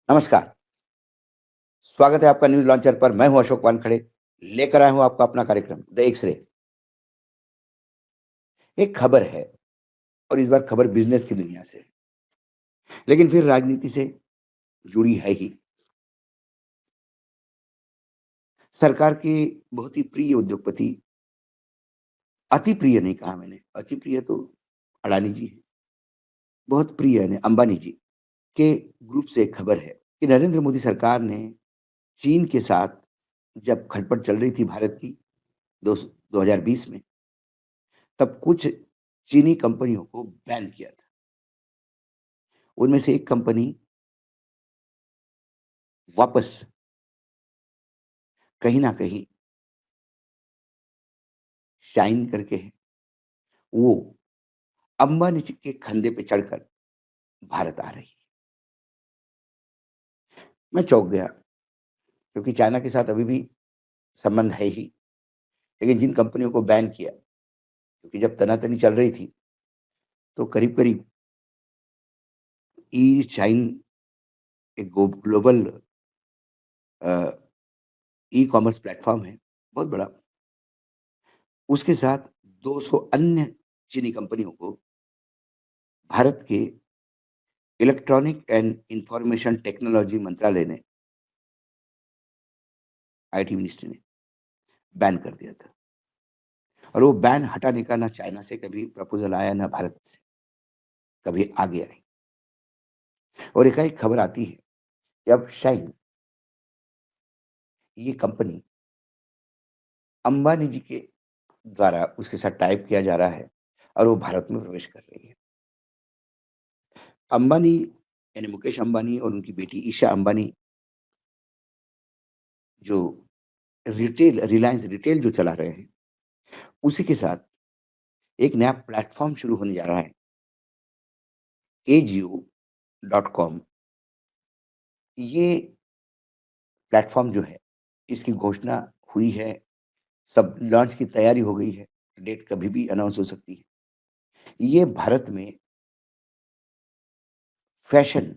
नमस्कार, स्वागत है आपका न्यूज़ लॉन्चर पर। मैं हूं अशोक वानखड़े, लेकर आया हूं आपका अपना कार्यक्रम द एक्स-रे। एक खबर है और इस बार खबर बिज़नेस की दुनिया से है, लेकिन फिर राजनीति से जुड़ी है ही। सरकार के बहुत ही प्रिय उद्योगपति, अति प्रिय नहीं कहा मैंने, अति प्रिय तो अडानी जी हैं, बहुत प्रिय यानी अंबानी जी के ग्रुप से एक खबर है कि नरेंद्र मोदी सरकार ने चीन के साथ जब खटपट चल रही थी भारत की 2020 में, तब कुछ चीनी कंपनियों को बैन किया था। उनमें से एक कंपनी वापस कहीं न कहीं शाइन करके है, वो अंबानी जी के कंधे पे चढ़कर भारत आ रही है। मैं चौंक गया क्योंकि चाइना के साथ अभी भी संबंध है ही, लेकिन जिन कंपनियों को बैन किया, क्योंकि जब तनातनी चल रही थी, तो करीब-करीब ई चाइन एक ग्लोबल अ, ई-कॉमर्स प्लेटफ़ॉर्म है, बहुत बड़ा। उसके साथ 200 अन्य चीनी कंपनियों को भारत के इलेक्ट्रॉनिक एंड इन्फॉर्मेशन टेक्नोलॉजी मंत्रालय ने, आईटी मिनिस्ट्री ने बैन कर दिया था। और वो बैन हटाने का ना चाइना से कभी प्रपोज़ल आया, ना भारत से कभी आगे आई। और एकाएक खबर आती है कि अब शायद ये कंपनी अंबानी जी के द्वारा उसके साथ टाई-अप किया जा रहा है और वो भारत में प्रवेश कर रही है। अंबानी यानी मुकेश अंबानी और उनकी बेटी ईशा अंबानी जो रिलायंस रिटेल जो चला रहे हैं, उसी के साथ एक नया प्लेटफ़ॉर्म शुरू होने जा रहा है, एजियो डॉट कॉम। ये प्लेटफ़ॉर्म जो है, इसकी घोषणा हुई है, सब लॉन्च की तैयारी हो गई है, डेट कभी भी अनाउंस हो सकती है। ये भारत में फैशन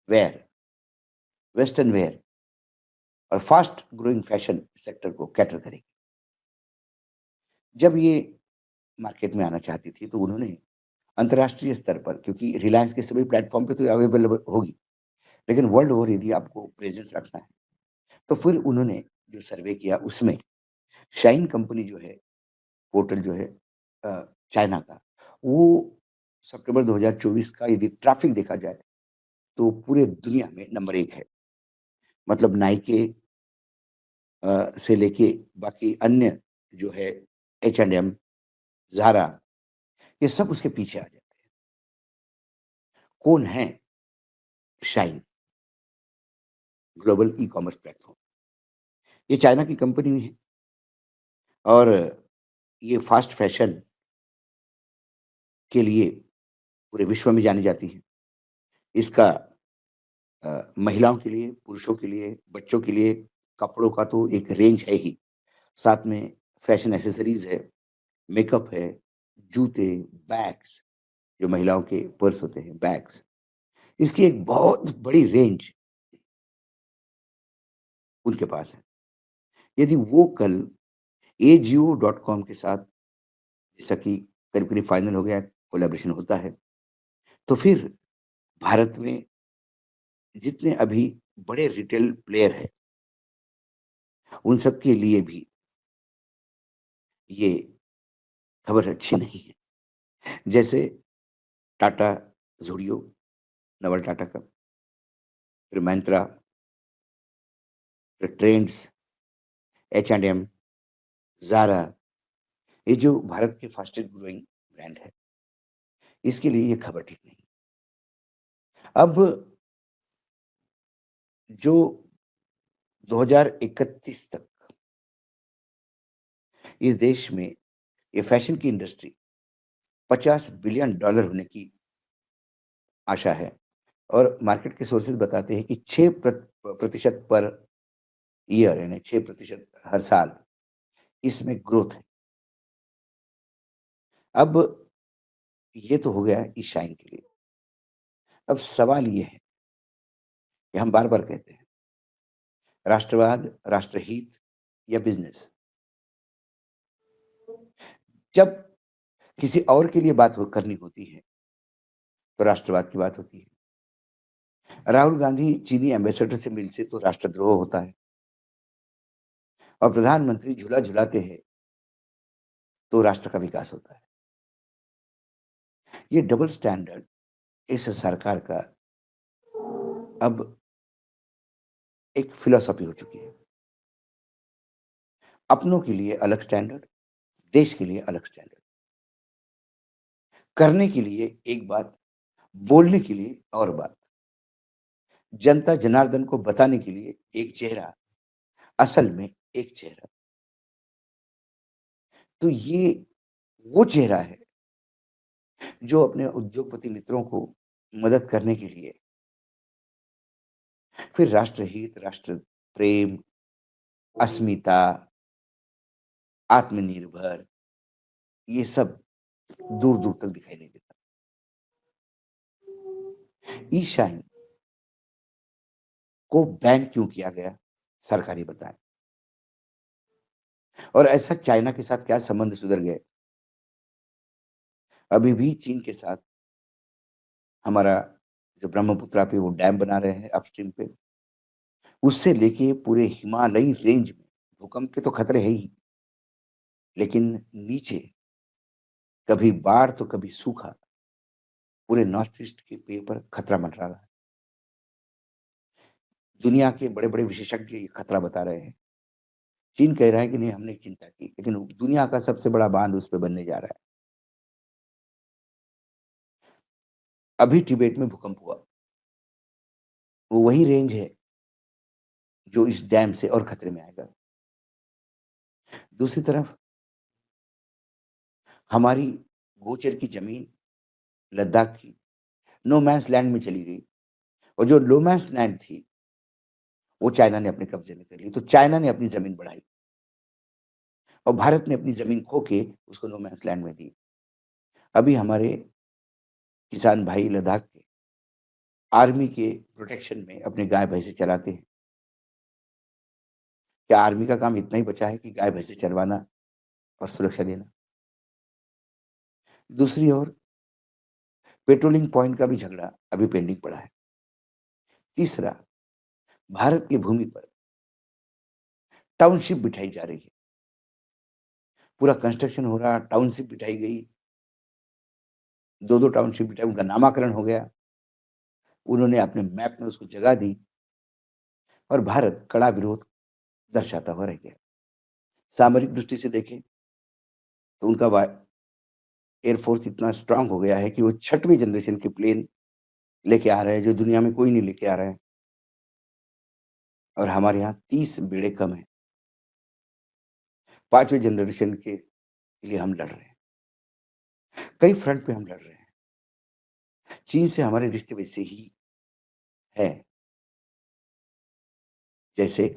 वेयर, वेस्टर्न वेयर और फास्ट ग्रोइंग फैशन सेक्टर को कैटर करेगी। जब ये मार्केट में आना चाहती थी, तो उन्होंने अंतर्राष्ट्रीय स्तर पर, क्योंकि रिलायंस के सभी प्लेटफ़ॉर्म पे तो अवेलेबल होगी, लेकिन वर्ल्ड ओवर यदि आपको प्रेज़ेंस रखना है, तो फिर उन्होंने जो सर्वे किया उसमें शाइन कंपनी जो है, पोर्टल जो है चाइना का, वो सितंबर 2024 का यदि ट्रैफ़िक देखा जाए, तो पूरे दुनिया में नंबर 1 है। मतलब नाइके से लेके बाकी अन्य जो है H&M, ज़ारा, ये सब उसके पीछे आ जाते हैं। कौन है शाइन? Global e-commerce platform. ये चाइना की कंपनी है और ये फ़ास्ट फ़ैशन के लिए पूरे विश्व में जानी जाती है। इसका महिलाओं के लिए, पुरुषों के लिए, बच्चों के लिए कपड़ों का तो एक रेंज है ही। साथ में फ़ैशन एक्सेसरीज़ है, मेकअप है, जूते, बैग्स, जो महिलाओं के पर्स होते हैं, बैग्स। इसकी एक बहुत बड़ी रेंज उनके पास है। यदि वो कल एजियो डॉट कॉम के साथ, जैसा कि करीब-करीब फाइनल हो गया है, कोलैबोरेशन होता है, तो फिर भारत में जितने अभी बड़े रिटेल प्लेयर हैं, उन सब के लिए भी ये खबर अच्छी नहीं है। जैसे टाटा ज़ोडियो, नवल टाटा का, फिर मैंत्रा, फिर ट्रेंड्स, H&M, ज़ारा, ये जो भारत के फास्टेस्ट ग्रोइंग ब्रांड है, इसके लिए ये खबर ठीक नहीं। अब जो 2031 तक इस देश में ये फैशन की इंडस्ट्री $50 बिलियन होने की आशा है और मार्केट के सोर्सेज़ बताते हैं कि 6 प्रतिशत पर ईयर यानी 6% हर साल इसमें ग्रोथ है। अब ये तो हो गया इस शाइन के लिए। अब सवाल ये है ये हम बार-बार कहते हैं। राष्ट्रवाद, राष्ट्रहित या बिज़नेस। जब किसी और के लिए बात हो करनी होती है, तो राष्ट्रवाद की बात होती है। राहुल गांधी चीनी एम्बेसडर से मिलते तो राष्ट्रद्रोह होता है और प्रधानमंत्री झूला झुलाते हैं, तो राष्ट्र का विकास होता है। ये डबल स्टैंडर्ड इस सरकार का अब एक फिलॉसफी हो चुकी है। अपनों के लिए अलग स्टैंडर्ड, देश के लिए अलग स्टैंडर्ड। करने के लिए एक बात, बोलने के लिए और बात। जनता जनार्दन को बताने के लिए एक चेहरा, असल में एक चेहरा। तो ये वो चेहरा है जो अपने उद्योगपति मित्रों को मदद करने के लिए फिर राष्ट्रहित, राष्ट्र प्रेम, अस्मिता, आत्मनिर्भर, ये सब दूर-दूर तक दिखाई नहीं देता। ई-शाइन को बैन क्यों किया गया? सरकार ही बताए। और ऐसा चाइना के साथ क्या संबंध सुधर गए? अभी भी चीन के साथ हमारा जो ब्रह्मपुत्रा पे वो डैम बना रहे हैं अपस्ट्रीम पे, उससे लेके पूरे हिमालयी रेंज में भूकंप के तो खतरे हैं ही, लेकिन नीचे कभी बाढ़ तो कभी सूखा, पूरे नॉर्थ ईस्ट के पे ऊपर खतरा मंडरा रहा है। दुनिया के बड़े-बड़े विशेषज्ञ ये खतरा बता रहे हैं। चीन कह रहा है कि नहीं हमने चिंता की, लेकिन दुनिया का सबसे बड़ा बाँध उस पे बनने जा रहा है। अभी तिब्बत में भूकंप हुआ, वो वही रेंज है जो इस डैम से और खतरे में आएगा। दूसरी तरफ हमारी गोचर की ज़मीन लद्दाख की नो मैन्स लैंड में चली गई और जो नो मैन्स लैंड थी, वो चाइना ने अपने कब्ज़े में कर ली। तो चाइना ने अपनी ज़मीन बढ़ाई और भारत ने अपनी ज़मीन खो के उसको नो मैन्स लैंड में दी। अभी हमारे किसान भाई लद्दाख के आर्मी के प्रोटेक्शन में अपने गाय-भैंसे चराते हैं। क्या आर्मी का काम इतना ही बचा है कि गाय-भैंसे चरवाना और सुरक्षा देना? दूसरी ओर पेट्रोलिंग पॉइंट का भी झगड़ा अभी पेंडिंग पड़ा है। तीसरा, भारत की भूमि पर टाउनशिप बिठाई जा रही है। पूरा कंस्ट्रक्शन हो रहा, टाउनशिप बिठाई गई, 2-2 टाउनशिप बिठाई, उनका नामाकरण हो गया। उन्होंने अपने मैप में उसको जगह दी और भारत कड़ा विरोध दर्शाता हुआ रह गया। सामरिक दृष्टि से देखें तो उनका वा एयरफोर्स इतना स्ट्रॉन्ग हो गया है कि वो 6वीं जनरेशन के प्लेन लेके आ रहे हैं, जो दुनिया में कोई नहीं लेके आ रहा है और हमारे यहाँ 30 बेड़े कम हैं। 5वीं जनरेशन के लिए हम लड़ रहे हैं। कई फ्रंट पे हम लड़ रहे हैं। चीन से हमारे रिश्ते वैसे ही हैं, जैसे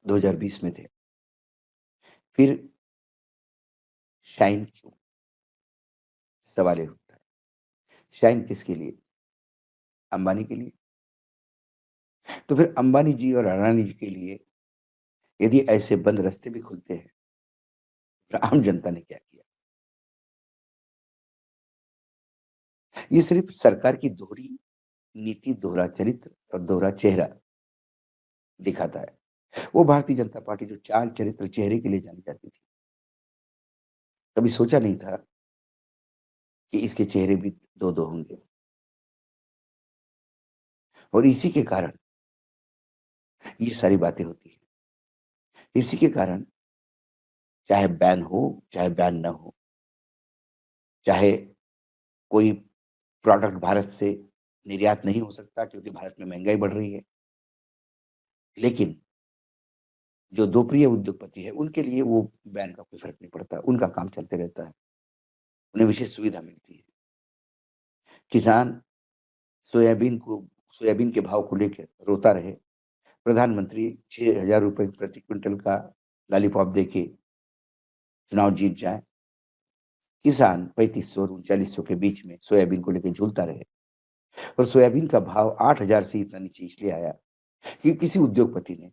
2020 में थे। फिर शाइन क्यों? सवाल ये उठता है। शाइन किसके लिए? अंबानी के लिए? तो फिर अंबानी जी और अडानी जी के लिए यदि ऐसे बंद रास्ते भी खुलते हैं, तो आम जनता ने क्या किया? ये सिर्फ सरकार की दोहरी नीति, दोहरा चरित्र और दोहरा चेहरा दिखाता है। वो भारतीय जनता पार्टी जो चाल, चरित्र, चेहरे के लिए जानी जाती थी, कभी सोचा नहीं था कि इसके चेहरे भी 2-2 होंगे और इसी के कारण ये सारी बातें होती हैं। इसी के कारण चाहे बैन हो, चाहे बैन ना हो, चाहे कोई प्रोडक्ट भारत से निर्यात नहीं हो सकता क्योंकि भारत में महँगाई बढ़ रही है। लेकिन जो 2 प्रिय उद्योगपति हैं, उनके लिए वो बैन का कोई फ़र्क नहीं पड़ता, उनका काम चलते रहता है, उन्हें विशेष सुविधा मिलती है। किसान सोयाबीन के भाव को लेके रोता रहे, प्रधानमंत्री ₹6000 प्रति क्विंटल का लॉलीपॉप देके चुनाव जीत जाएँ, किसान 3500 और 3900 के बीच में सोयाबीन को लेके झूलता रहे। और सोयाबीन का भाव 8,000 से इतना नीचे इसलिए आया कि किसी उद्योगपति ने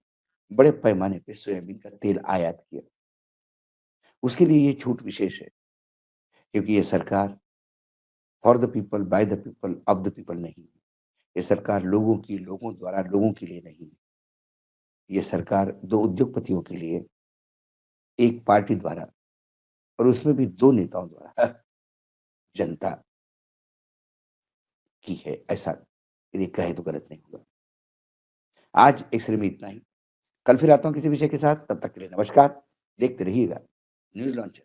बड़े पैमाने पे सोयाबीन का तेल आयात किया। उसके लिए ये छूट विशेष है क्योंकि ये सरकार for the people, by the people, of the people नहीं है। ये सरकार लोगों की, लोगों द्वारा, लोगों के लिए नहीं है। ये सरकार 2 उद्योगपतियों के लिए, एक पार्टी द्वारा और उसमें भी 2 नेताओं द्वारा जनता की है, ऐसा यदि कहें तो गलत नहीं होगा। आज इस श्रेणी में इतना ही। कल फिर आता हूँ किसी विषय के साथ, तब तक के लिए नमस्कार। देखते रहिएगा न्यूज़ लॉन्चर।